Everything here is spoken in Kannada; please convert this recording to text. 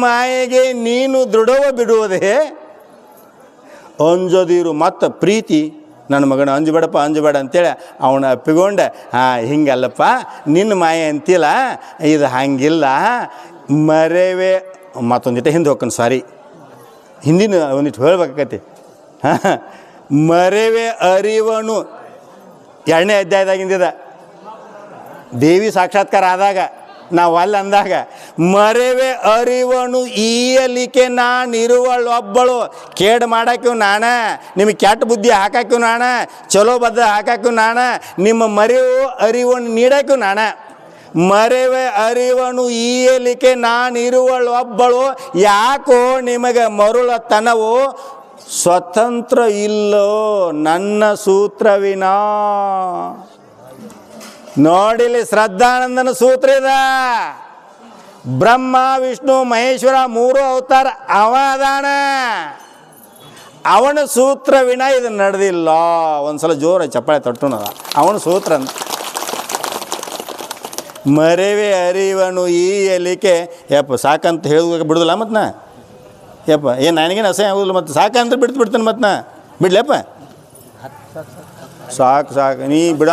ಮಾಯೆಗೆ ನೀನು ದೃಢವ ಬಿಡುವುದೇ, ಅಂಜದಿರು ಮತ್ತು ಪ್ರೀತಿ ನನ್ನ ಮಗನ ಅಂಜಬೇಡಪ್ಪ ಅಂಜಬೇಡ ಅಂತೇಳಿ ಅವನ ಅಪ್ಪಿಕೊಂಡೆ. ಹಿಂಗಲ್ಲಪ್ಪ ನಿನ್ನ ಮಾಯೆ ಅಂತಿಲ್ಲ, ಇದು ಹಂಗಿಲ್ಲ. ಮರೆವೆ ಮತ್ತೊಂದಿಟ್ಟು ಹಿಂದೆ ಹೋಗ್ಕನು, ಸಾರಿ ಹಿಂದಿನ ಒಂದಿಟ್ಟು ಹೇಳ್ಬೇಕಾಕತಿ. ಮರೆವೆ ಅರಿವನು 2ನೇ ಅಧ್ಯಾಯದಾಗಿಂದಿದ ದೇವಿ ಸಾಕ್ಷಾತ್ಕಾರ ಆದಾಗ ನಾವು ಅಲ್ಲಿ ಅಂದಾಗ, ಮರೆವೆ ಅರಿವನು ಈಯಲಿಕೆ ನಾನಿರುವಳೊಬ್ಬಳು. ಕೇಡು ಮಾಡಾಕಿವ್ ನಾನ, ನಿಮಗೆ ಕೆಟ್ಟ ಬುದ್ಧಿ ಹಾಕಾಕಿವ್ ನಾನ, ಚಲೋ ಬದ್ಧ ಹಾಕಾಕಿವ್ ನಾನ, ನಿಮ್ಮ ಮರೆವು ಅರಿವನ್ನು ನೀಡಾಕಿವ್ ನಾನ. ಮರೆವೆ ಅರಿವನು ಈಯಲಿಕೆ ನಾನಿರುವಳೊಬ್ಬಳು. ಯಾಕೋ ನಿಮಗೆ ಮರುಳತನವು, ಸ್ವತಂತ್ರ ಇಲ್ಲೋ ನನ್ನ ಸೂತ್ರವಿನಾ. ನೋಡಿಲಿ ಶ್ರದ್ಧಾನಂದನ ಸೂತ್ರ ಇದ. ಬ್ರಹ್ಮ ವಿಷ್ಣು ಮಹೇಶ್ವರ 3 ಅವತಾರ ಅವ ಅದಾನ, ಅವನ ಸೂತ್ರ ವಿನ ಇದು ನಡೆದಿಲ್ಲ. ಒಂದ್ಸಲ ಜೋರ ಚಪ್ಪಾಳೆ ತಟ್ಟುನದ ಅವನ ಸೂತ್ರ ಅಂತ. ಮರೆವೆ ಅರಿವನು ಈ ಎಲಿಕೆ. ಯಪ್ಪ ಸಾಕಂತ ಹೇಳುವಾಗ ಬಿಡುದಿಲ್ಲ ಮತ್ತು ನಾ, ಯಪ್ಪ ಏನು ನನಗೇನು ಅಸಹ್ಯ ಆಗೋದಿಲ್ಲ, ಮತ್ತು ಸಾಕಂದ್ರೆ ಬಿಡ್ತಾನೆ ಮತ್ತು ನಾ ಬಿಡ್ಲಪ್ಪ. ಸಾಕು ನೀ ಬಿಡ